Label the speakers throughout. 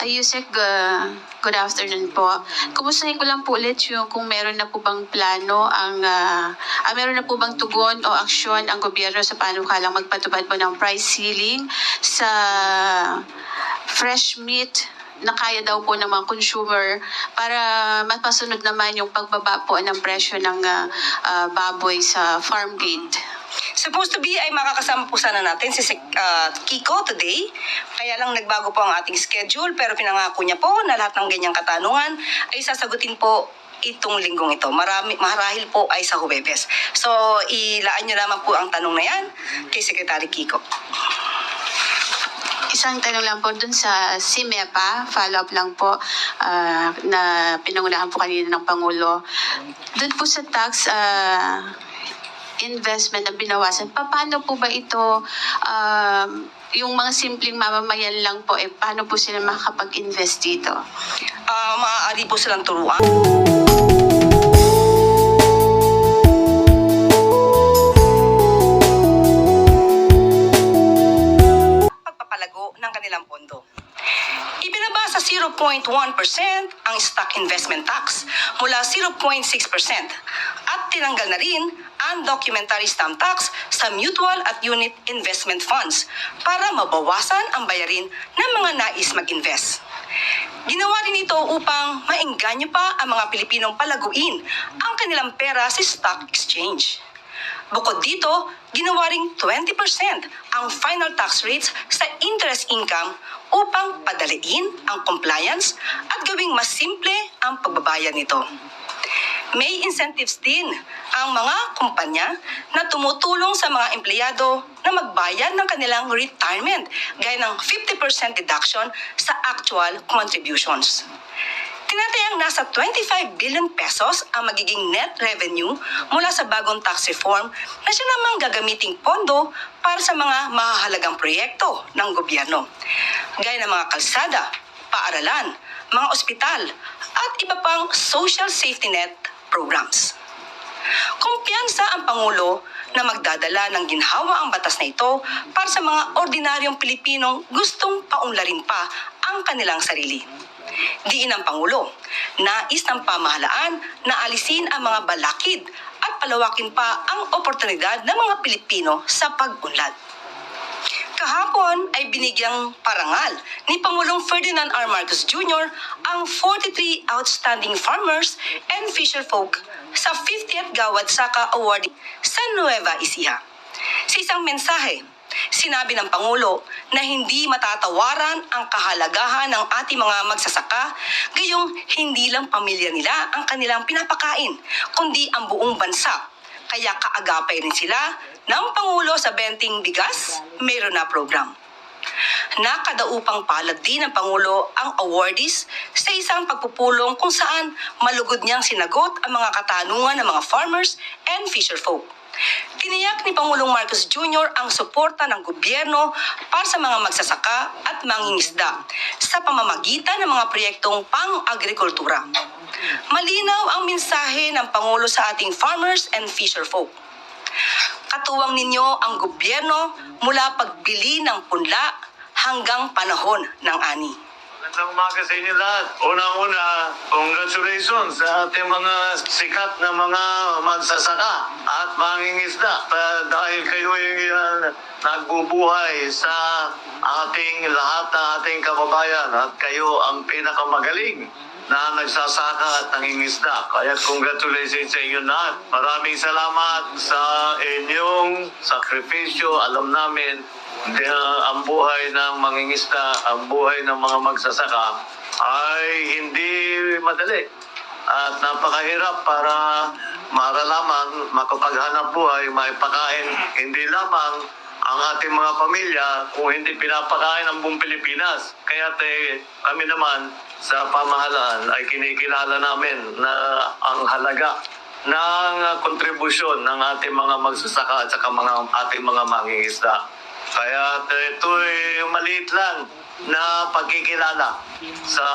Speaker 1: Yusek, good afternoon po. Kumustahin ko lang po ulit yung kung meron na po bang plano meron na po bang tugon o aksyon ang gobyerno sa panukalang magpatupad po ng price ceiling sa fresh meat na kaya daw po ng mga consumer para mapasunod naman yung pagbaba po ng presyo ng baboy sa farm gate.
Speaker 2: Supposed to be ay makakasama po sana natin si Kiko today. Kaya lang nagbago po ang ating schedule pero pinangako niya po na lahat ng ganyang katanungan ay sasagutin po itong linggong ito. Marahil po ay sa Huwebes. So, ilaan niyo naman po ang tanong na yan kay Secretary Kiko.
Speaker 1: Isang tanong lang po dun sa CIMEPA, follow-up lang po na pinangunahan po kanina ng Pangulo. Dun po sa tax investment na binawasan, paano po ba ito, yung mga simpleng mamamayan lang po, paano po sila makakapag-invest dito?
Speaker 2: Maaari po silang turuan. Pagpapalago ng kanilang pondo. Ibinaba sa 0.1% ang stock investment tax mula 0.6% at tinanggal na rin ang documentary stamp tax sa mutual at unit investment funds para mabawasan ang bayarin ng mga nais mag-invest. Ginawa rin ito upang maengganyo pa ang mga Pilipinong palaguin ang kanilang pera sa stock exchange. Bukod dito, ginawa ring 20% ang final tax rates sa interest income upang padaliin ang compliance at gawing mas simple ang pagbabayad nito. May incentives din ang mga kumpanya na tumutulong sa mga empleyado na magbayad ng kanilang retirement gaya ng 50% deduction sa actual contributions. Tinatayang nasa 25 billion pesos ang magiging net revenue mula sa bagong tax reform na siya namang gagamiting pondo para sa mga mahahalagang proyekto ng gobyerno, gaya ng mga kalsada, paaralan, mga ospital, at iba pang social safety net programs. Kumpiyansa ang Pangulo na magdadala ng ginhawa ang batas na ito para sa mga ordinaryong Pilipinong gustong paunlarin pa ang kanilang sarili. Diin ng Pangulo, nais ng pamahalaan na alisin ang mga balakid at palawakin pa ang oportunidad ng mga Pilipino sa pag-unlad. Kahapon ay binigyang parangal ni Pangulong Ferdinand R. Marcos Jr. ang 43 outstanding farmers and fisherfolk sa 50th Gawad Saka Award sa Nueva Ecija. Sa isang mensahe, sinabi ng Pangulo na hindi matatawaran ang kahalagahan ng ating mga magsasaka, gayong hindi lang pamilya nila ang kanilang pinapakain, kundi ang buong bansa. Kaya kaagapay rin sila ng Pangulo sa benting bigas, mayroon na program. Nakadaupang palad din ng Pangulo ang awardees sa isang pagpupulong kung saan malugod niyang sinagot ang mga katanungan ng mga farmers and fisherfolk. Tiniyak ni Pangulong Marcos Jr. ang suporta ng gobyerno para sa mga magsasaka at mangingisda sa pamamagitan ng mga proyektong pang-agrikultura. Malinaw ang mensahe ng Pangulo sa ating farmers and fisherfolk. Katuwang ninyo ang gobyerno mula pagbili ng punla hanggang panahon ng ani.
Speaker 3: Magandang umaga sa inyo lahat. Unang-una, congratulations sa ating mga sikat na mga magsasaka at mangingisda dahil kayo yung nagbubuhay sa lahat ng ating kababayan at kayo ang pinakamagaling na nagsasaka at nangingisda. Kaya congratulations sa inyo lahat. Maraming salamat sa inyong sakripisyo. Alam namin ang buhay ng mangingisda, ang buhay ng mga magsasaka ay hindi madali at napakahirap para maralaman, makapaghanap buhay, maipakain hindi lamang ang ating mga pamilya kung hindi pinapakain ang buong Pilipinas. Kaya kami naman sa pamahalaan ay kinikilala namin na ang halaga ng kontribusyon ng ating mga magsasaka at saka ating mga mangingisda. Kaya ito'y maliit lang na pagkikilala sa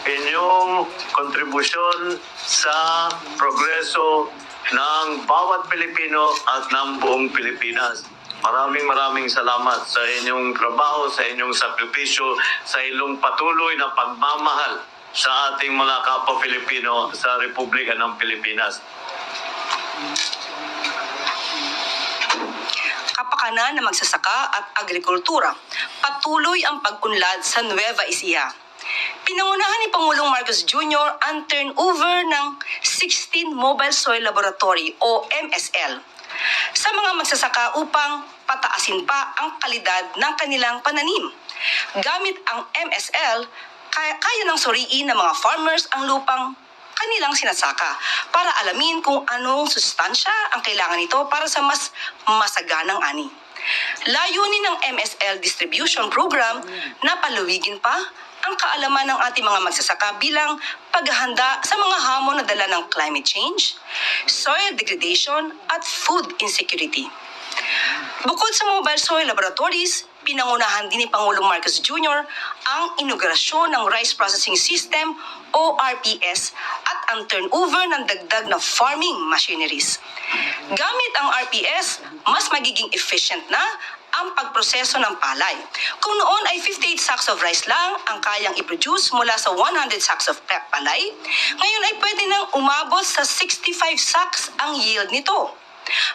Speaker 3: inyong kontribusyon sa progreso ng bawat Pilipino at ng buong Pilipinas. Maraming salamat sa inyong trabaho, sa inyong sakripisyo, sa inyong patuloy na pagmamahal sa ating mga kapwa Pilipino sa Republika ng Pilipinas.
Speaker 2: Kapakanan ng magsasaka at agrikultura, patuloy ang pag-unlad sa Nueva Ecija. Pinangunahan ni Pangulong Marcos Jr. ang turnover ng 16 Mobile Soil Laboratory o MSL sa mga magsasaka upang pataasin pa ang kalidad ng kanilang pananim. Gamit ang MSL, kaya nang suriin ng mga farmers ang lupang kanilang sinasaka para alamin kung anong sustansya ang kailangan nito para sa mas masaganang ani. Layunin ng MSL Distribution Program na palawigin pa ang kaalaman ng ating mga magsasaka bilang paghahanda sa mga hamon na dala ng climate change, soil degradation at food insecurity. Bukod sa mobile soil laboratories, pinangunahan din ni Pangulong Marcos Jr. ang inaugurasyon ng Rice Processing System o RPS at ang turnover ng dagdag na farming machineries. Gamit ang RPS, mas magiging efficient na ang pagproseso ng palay. Kung noon ay 58 sacks of rice lang ang kayang i-produce mula sa 100 sacks of palay, ngayon ay pwede nang umabot sa 65 sacks ang yield nito.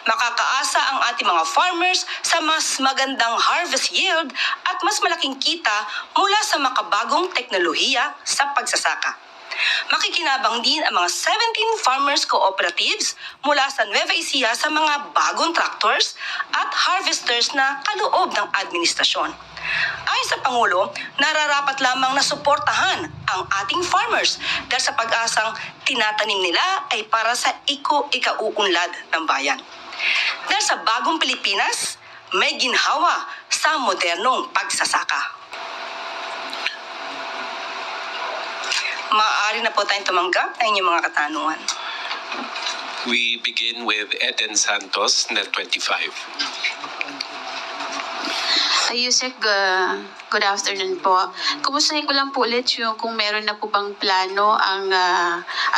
Speaker 2: Makakaasa ang ating mga farmers sa mas magandang harvest yield at mas malaking kita mula sa makabagong teknolohiya sa pagsasaka. Makikinabang din ang mga 17 farmers cooperatives mula sa Nueva Ecija sa mga bagong tractors at harvesters na kaloob ng administrasyon. Ayon sa Pangulo, nararapat lamang na suportahan ang ating farmers dahil sa pag-asang tinatanim nila ay para sa ikauunlad ng bayan. Dahil sa bagong Pilipinas, may ginhawa sa modernong pagsasaka. Maaari na po tayong tumanggap ng inyong mga katanungan.
Speaker 4: We begin with Eden Santos, Net 25.
Speaker 1: Yusek, good afternoon po. Kumustahin ko lang po ulit yung kung meron na po bang plano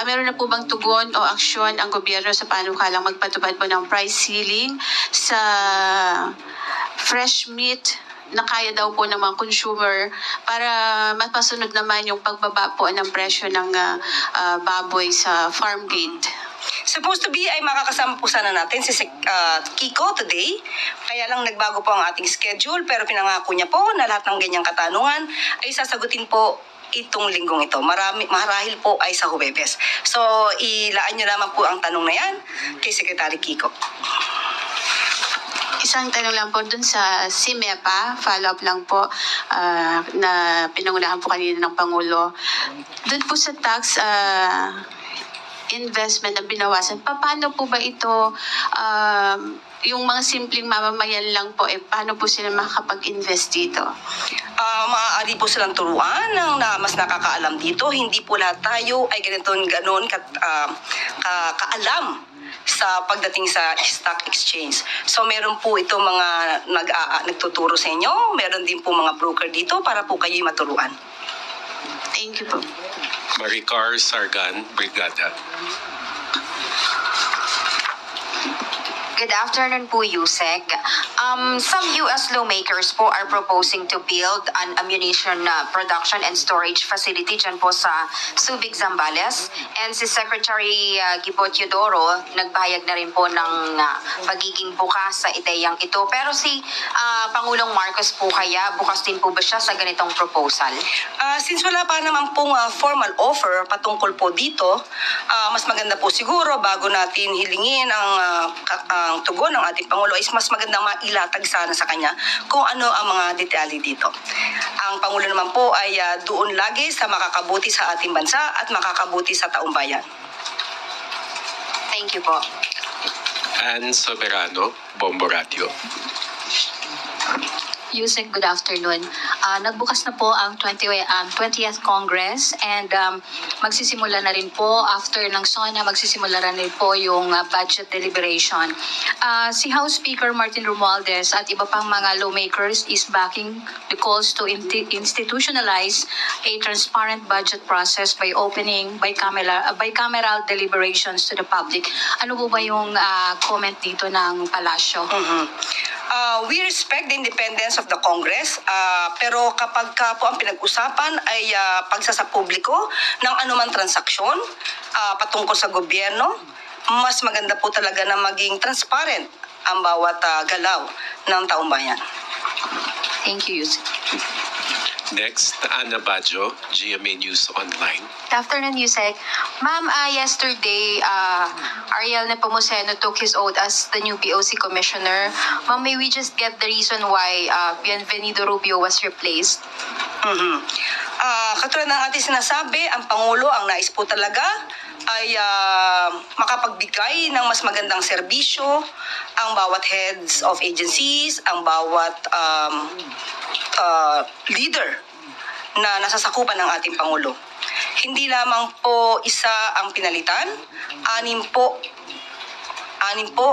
Speaker 1: meron na po bang tugon o aksyon ang gobyerno sa panukalang magpatupad po ng price ceiling sa fresh meat na kaya daw po ng mga consumer para mapasunod naman yung pagbaba po ng presyo ng baboy sa farm gate.
Speaker 2: Supposed to be ay makakasama po sana natin si Kiko today. Kaya lang nagbago po ang ating schedule pero pinangako niya po na lahat ng ganyang katanungan ay sasagutin po itong linggong ito. Marahil po ay sa Huwebes. So ilaan niyo naman po ang tanong na yan kay Secretary Kiko.
Speaker 1: Isang tanong lang po dun sa CIMEPA, follow-up lang po na pinangunahan po kanina ng Pangulo. Dun po sa tax investment na binawasan, paano po ba ito, yung mga simpleng mamamayan lang po, paano po sila makakapag-invest dito?
Speaker 2: Maaari po silang turuan ng mas nakakaalam dito. Hindi po lahat tayo ay ganon kaalam sa pagdating sa stock exchange. So meron po ito mga nagtuturo sa inyo, meron din po mga broker dito para po kayo'y maturuan.
Speaker 1: Thank you po.
Speaker 4: Maricar Sargan, Brigada.
Speaker 5: Good afternoon po, Yusek. Some U.S. lawmakers po are proposing to build an ammunition production and storage facility dyan po sa Subic, Zambales. And si Secretary Gibo Teodoro, nagbayag na rin po ng pagiging bukas sa ideyang ito. Pero si Pangulong Marcos po kaya, bukas din po ba siya sa ganitong proposal?
Speaker 2: Since wala pa naman pong formal offer patungkol po dito, mas maganda po siguro bago natin hilingin ang tugon ng ating Pangulo is mas magandang mailatag sana sa kanya kung ano ang mga detalye dito. Ang Pangulo naman po ay doon lagi sa makakabuti sa ating bansa at makakabuti sa taong bayan.
Speaker 5: Thank you po.
Speaker 4: Ann Soberano, Bombo Radio.
Speaker 6: Yusek, good afternoon. Nagbukas na po ang 20th Congress and magsisimula na rin po after ng SONA, magsisimula na rin po yung budget deliberation. Si House Speaker Martin Romualdez at iba pang mga lawmakers is backing the calls to institutionalize a transparent budget process by opening bicameral deliberations to the public. Ano po ba yung comment dito ng Palasyo?
Speaker 2: We respect the independence of the Congress, pero kapag ka po ang pinag-usapan ay pagsasapubliko ng anumang transaksyon patungkol sa gobyerno, mas maganda po talaga na maging transparent ang bawat galaw ng taong bayan.
Speaker 6: Thank you, Yusek.
Speaker 4: Next, Ana Bajo, GMA News Online.
Speaker 7: Good afternoon, Yusek. Ma'am, yesterday, Ariel Nepomuceno took his oath as the new BOC Commissioner. Ma'am, may we just get the reason why Bienvenido Rubio was replaced?
Speaker 2: Katulad ng ating sinasabi, ang Pangulo, ang nais po talaga ay makapagbigay ng mas magandang serbisyo ang bawat heads of agencies, ang bawat leader na nasasakupan ng ating Pangulo. Hindi lamang po isa ang pinalitan, anim po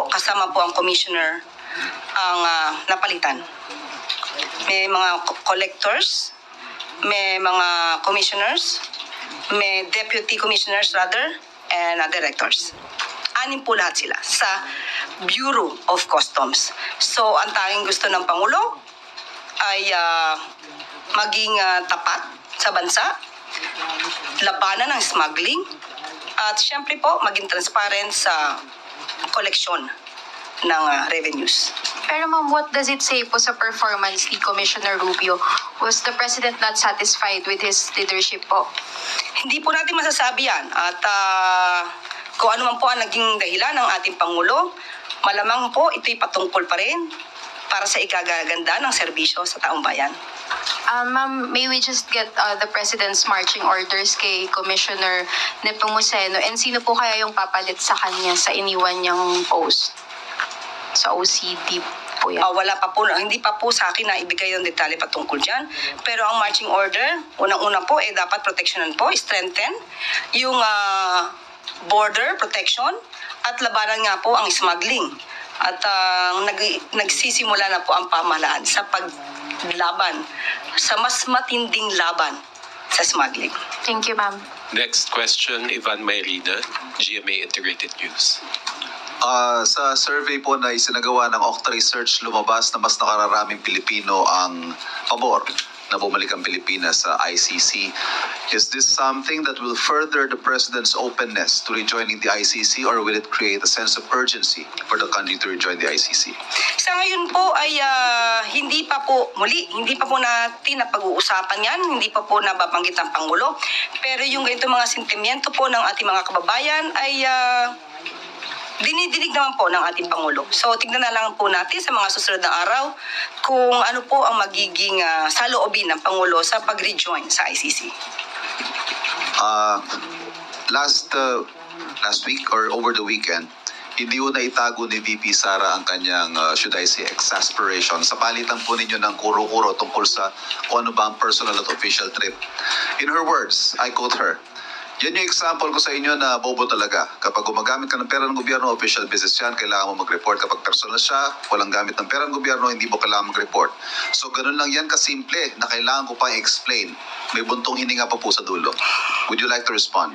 Speaker 2: kasama po ang commissioner ang napalitan. May mga collectors, may mga commissioners, may deputy commissioners rather, and directors. Anim po lahat sila sa Bureau of Customs. So, ang tanging gusto ng Pangulo ay maging tapat sa bansa, labanan ng smuggling, at syempre po maging transparent sa koleksyon ng revenues.
Speaker 7: Pero ma'am, what does it say po sa performance ni Commissioner Rubio? Was the President not satisfied with his leadership po?
Speaker 2: Hindi po natin masasabi yan. At kung ano man po ang naging dahilan ng ating Pangulo, malamang po ito'y patungkol pa rin para sa ikagaganda ng serbisyo sa taong bayan.
Speaker 7: Ma'am, may we just get the President's marching orders kay Commissioner Nepomuceno, and sino po kaya yung papalit sa kanya sa iniwan niyang post? Sa OCD po yan.
Speaker 2: Wala pa po, hindi pa po sa akin na ibigay yung detalye patungkol dyan. Pero ang marching order, unang-una po, dapat proteksyonan po, strengthen yung border protection at labanan nga po ang smuggling. At nagsisimula na po ang pamahalaan sa paglaban, sa mas matinding laban sa smuggling.
Speaker 7: Thank you, ma'am.
Speaker 4: Next question, Ivan Mayrina, GMA Integrated News.
Speaker 8: Sa survey po na isinagawa ng Okta Research, lumabas na mas nakararaming Pilipino ang pabor na bumalik ang Pilipinas sa ICC. Is this something that will further the President's openness to rejoining the ICC, or will it create a sense of urgency for the country to rejoin the ICC?
Speaker 2: Sa ngayon po ay hindi pa po natin na pag-uusapan yan, hindi pa po nababanggit ang Pangulo. Pero yung ganito mga sentimiento po ng ating mga kababayan ay dinidinig naman po ng ating Pangulo. So, tignan na lang po natin sa mga susunod na araw kung ano po ang magiging saloobin ng Pangulo sa pag-rejoin sa ICC.
Speaker 8: Last week or over the weekend, hindi ko naitago ni VP Sara ang kanyang, should I say, exasperation sa palitan po ninyo ng kuro-kuro tungkol sa kung ano ba ang personal at official trip. In her words, I quote her, "Yan yung example ko sa inyo na bobo talaga. Kapag gumagamit ka ng pera ng gobyerno, official business yan, kailangan mo mag-report. Kapag personal siya, walang gamit ng pera ng gobyerno, hindi mo kailangan mag-report." So ganun lang yan kasimple na kailangan ko pang explain. May buntong hininga pa po sa dulo. Would you like to respond?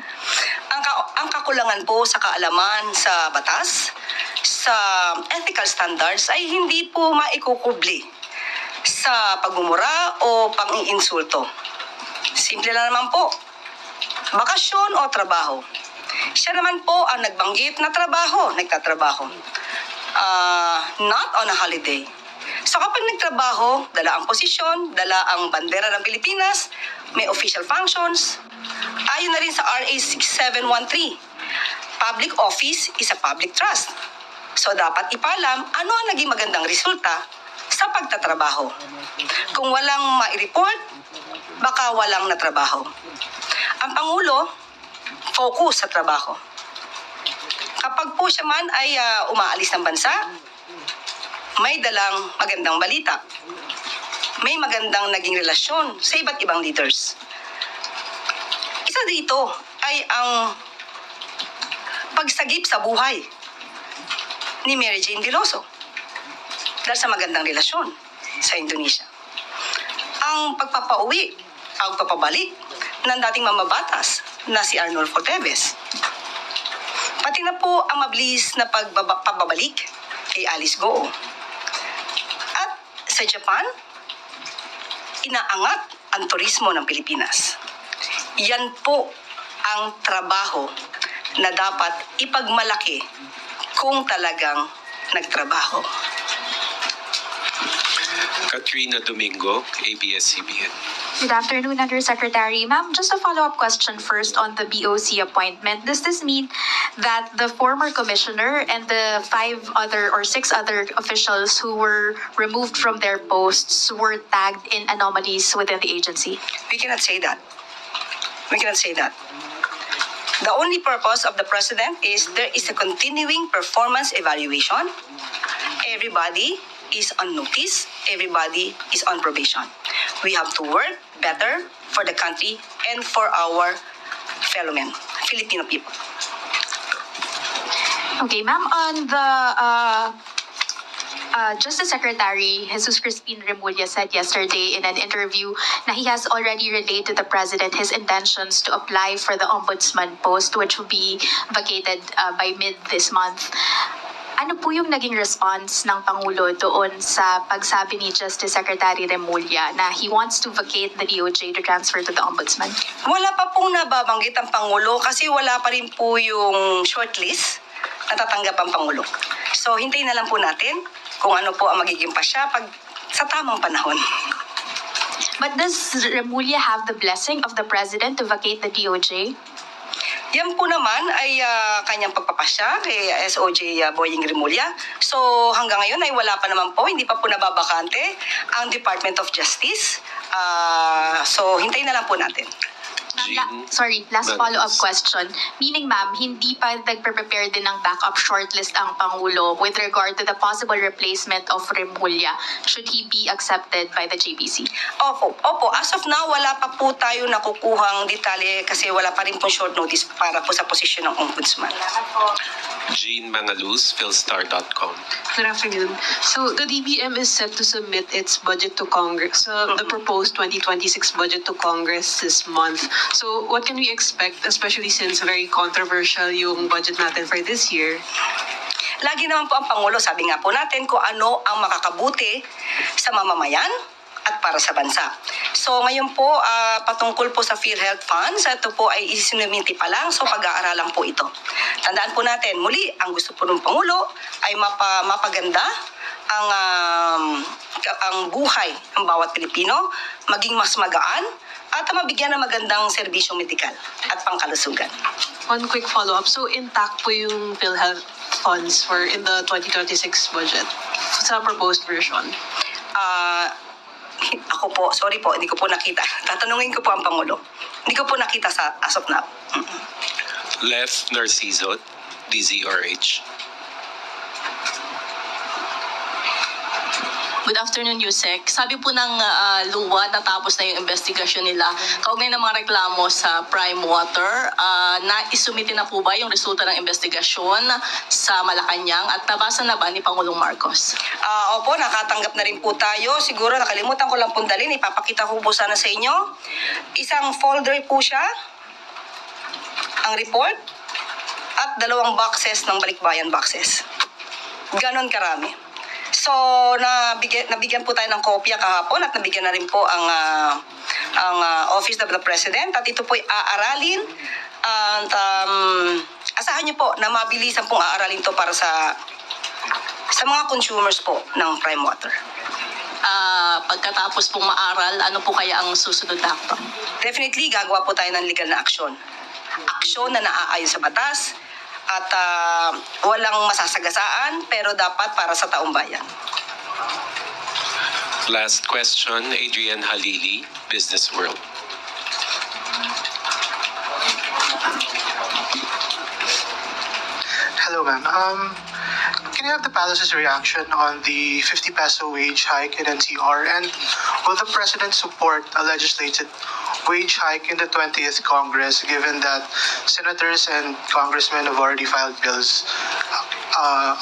Speaker 2: Ang kakulangan po sa kaalaman sa batas, sa ethical standards ay hindi po maikukubli sa pagmumura o pang-iinsulto. Simple lang naman po. Bakasyon o trabaho. Siya naman po ang nagbanggit na nagtatrabaho. Not on a holiday. So kapag nagtrabaho, dala ang posisyon, dala ang bandera ng Pilipinas, may official functions. Ayon na rin sa RA 6713, public office is a public trust. So dapat ipalam ano ang naging magandang resulta sa pagtatrabaho. Kung walang mai-report, baka walang natrabaho. Ang Pangulo, focus sa trabaho. Kapag po siya man ay umaalis ng bansa, may dalang magandang balita. May magandang naging relasyon sa iba't ibang leaders. Isa dito ay ang pagsagip sa buhay ni Mary Jane Veloso dahil sa magandang relasyon sa Indonesia. Ang pagpapauwi, ang pagpabalik ng dating mamabatas na si Arnulfo Teves. Pati na po ang mabilis na pagbabalik kay Alice Goo. Sa Japan, inaangat ang turismo ng Pilipinas. Yan po ang trabaho na dapat ipagmalaki kung talagang nagtrabaho.
Speaker 4: Katrina Domingo, ABS-CBN.
Speaker 9: Good afternoon, Undersecretary. Ma'am, just a follow-up question first on the BOC appointment. Does this mean that the former commissioner and the 5 other or 6 other officials who were removed from their posts were tagged in anomalies within the agency?
Speaker 2: We cannot say that. We cannot say that. The only purpose of the president is there is a continuing performance evaluation. Everybody is on notice. Everybody is on probation. We have to work better for the country and for our fellow men, Filipino people.
Speaker 9: Okay, ma'am, on the Justice Secretary Jesus Crispin Remulla said yesterday in an interview na he has already relayed to the President his intentions to apply for the Ombudsman post, which will be vacated by mid this month. Ano po yung naging response ng Pangulo doon sa pagsabi ni Justice Secretary Remulla na he wants to vacate the DOJ to transfer to the Ombudsman?
Speaker 2: Wala pa pong nababanggit ang Pangulo kasi wala pa rin po yung shortlist na tatanggap ang Pangulo. So, hintayin na lang po natin kung ano po ang magiging pasya pag sa tamang panahon.
Speaker 9: But does Remulla have the blessing of the President to vacate the DOJ?
Speaker 2: Yan po naman ay kanyang pagpapasya kay SOJ Boying Remulla. So hanggang ngayon ay wala pa naman po, hindi pa po nababakante ang Department of Justice. So hintayin na lang po natin.
Speaker 9: Last
Speaker 4: Madam.
Speaker 9: follow-up question. Meaning, ma'am, hindi pa nagpe-prepare din ng backup shortlist ang Pangulo with regard to the possible replacement of Remulla should he be accepted by the JBC?
Speaker 2: Opo. As of now, wala pa po tayo nakukuhang detalye kasi wala pa rin po short notice para po sa posisyon ng Ombudsman.
Speaker 4: Jean Mangaluz, Philstar.com.
Speaker 10: Good afternoon. So the DBM is set to submit its budget to Congress, the proposed 2026 budget to Congress this month. So what can we expect, especially since very controversial yung budget natin for this year?
Speaker 2: Lagi naman po ang Pangulo, sabi nga po natin kung ano ang makakabuti sa mamamayan at para sa bansa. So ngayon po, patungkol po sa PhilHealth Funds, ito po ay isinuminti pa lang, so pag-aaralan po ito. Tandaan po natin, muli, ang gusto po ng Pangulo ay mapaganda ang buhay ng bawat Pilipino, maging mas magaan, at mabigyan ng magandang serbisyong medikal at pangkalusugan.
Speaker 10: One quick follow-up. So intact po yung PhilHealth funds for in the 2026 budget sa proposed version?
Speaker 2: Ako po, sorry po, hindi ko po nakita. Tatanungin ko po ang Pangulo. Hindi ko po nakita sa as of now.
Speaker 4: Lef Narciso, DZRH.
Speaker 11: Good afternoon, Yusek. Sabi po ng luwa, natapos na yung investigasyon nila. Kaugnay ng mga reklamo sa Prime Water, na-isumite na po ba yung resulta ng investigasyon sa Malacanang at nabasa na ba ni Pangulong Marcos?
Speaker 2: Opo, nakatanggap na rin po tayo. Siguro nakalimutan ko lang pong dalhin. Ipapakita ko po sana sa inyo. Isang folder po siya, ang report, at 2 boxes ng balikbayan boxes. Ganon karami. So, nabigyan po tayo ng kopya kahapon at nabigyan na rin po ang Office of the President at ito po'y aaralin at asahan niyo po na mabilisan pong aaralin to para sa mga consumers po ng Prime Water.
Speaker 11: Pagkatapos pong maaral, ano po kaya ang susunod na hakbang?
Speaker 2: Definitely, gagawa po tayo ng legal na aksyon. Aksyon na naaayon sa batas at walang masasagasaan pero dapat para sa taong bayan.
Speaker 4: Last question, Adrian Halili, Business World.
Speaker 12: Hello, ma'am. Can you have the palace's reaction on the 50 peso wage hike in NCR? And will the president support a legislated wage hike in the 20th Congress given that senators and congressmen have already filed bills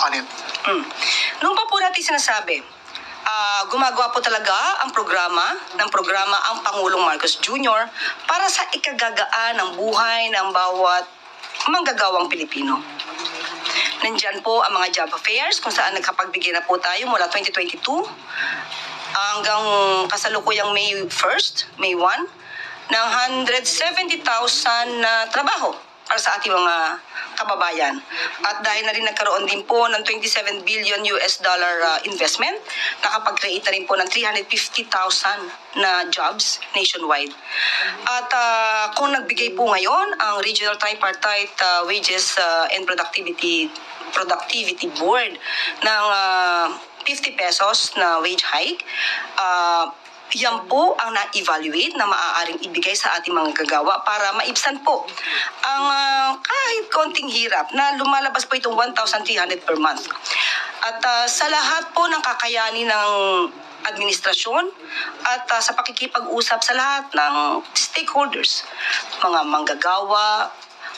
Speaker 12: on it?
Speaker 2: Noong pa po natin sinasabi, gumagawa po talaga ang programa ang Pangulong Marcos Jr. para sa ikagagaan ng buhay ng bawat manggagawang Pilipino. Nandyan po ang mga job affairs kung saan nagkapagbigay na po tayo mula 2022 hanggang kasalukuyang May 1st, May 1, ng 170,000 na trabaho para sa ating mga kababayan. At dahil na rin nagkaroon din po ng 27 billion US dollar investment, nakapag-create na rin po ng 350,000 na jobs nationwide. At kung nagbigay po ngayon ang Regional Tripartite Wages and Productivity Board ng 50 pesos na wage hike, yan po ang na-evaluate na maaaring ibigay sa ating mga gagawa para maibsan po ang kahit konting hirap na lumalabas po itong 1,300 per month. At sa lahat po ng kakayanin ng administrasyon at sa pakikipag-usap sa lahat ng stakeholders, mga manggagawa,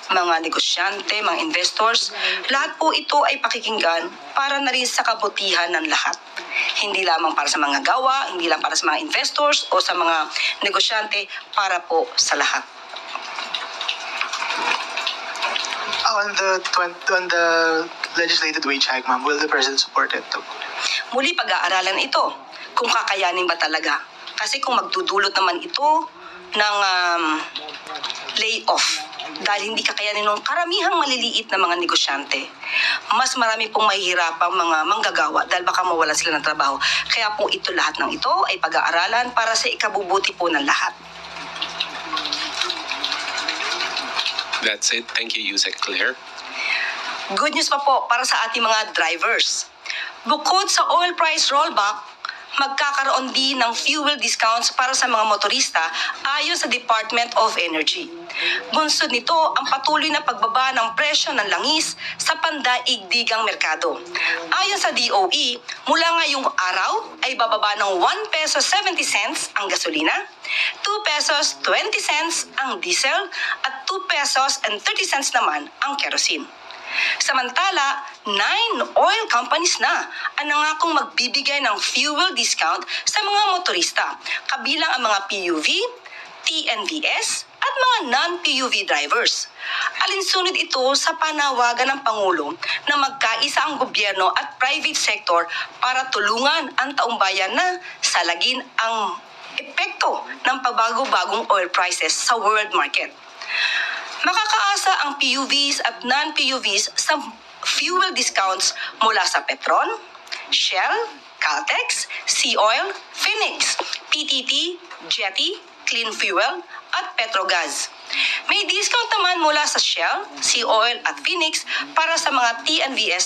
Speaker 2: mga negosyante, mga investors, lahat po ito ay pakikinggan para na rin sa kabutihan ng lahat. Hindi lamang para sa mga gawa, hindi lang para sa mga investors o sa mga negosyante, para po sa lahat.
Speaker 12: On the legislated wage hike, ma'am, will the President support it?
Speaker 2: Muli pag-aaralan ito kung kakayanin ba talaga. Kasi kung magdudulot naman ito ng layoff dahil hindi kakayanin ng karamihang maliliit na mga negosyante, mas marami pong mahihirapang mga manggagawa dahil baka mawala sila ng trabaho. Kaya po ito, lahat ng ito ay pag-aaralan para sa ikabubuti po ng lahat.
Speaker 4: That's it. Thank you, Yusek Claire.
Speaker 2: Good news pa po para sa ating mga drivers. Bukod sa oil price rollback, magkakaroon din ng fuel discounts para sa mga motorista ayon sa Department of Energy. Bunsod nito ang patuloy na pagbaba ng presyo ng langis sa pandaigdigang merkado. Ayon sa DOE, mula ngayong araw ay bababa ng 1 peso 70 cents ang gasolina, 2 pesos 20 cents ang diesel at 2 pesos and 30 cents naman ang kerosene. Samantala, 9 oil companies na ang nangakong magbibigay ng fuel discount sa mga motorista, kabilang ang mga PUV, TNVS at mga non-PUV drivers. Alinsunod ito sa panawagan ng Pangulo na magkaisa ang gobyerno at private sector para tulungan ang taumbayan na salagin ang epekto ng pabago-bagong oil prices sa world market. Makakaasa ang PUVs at non-PUVs sa fuel discounts mula sa Petron, Shell, Caltex, Sea Oil, Phoenix, PTT, Jetty, Clean Fuel at Petrogas. May discount naman mula sa Shell, Sea Oil at Phoenix para sa mga TNVS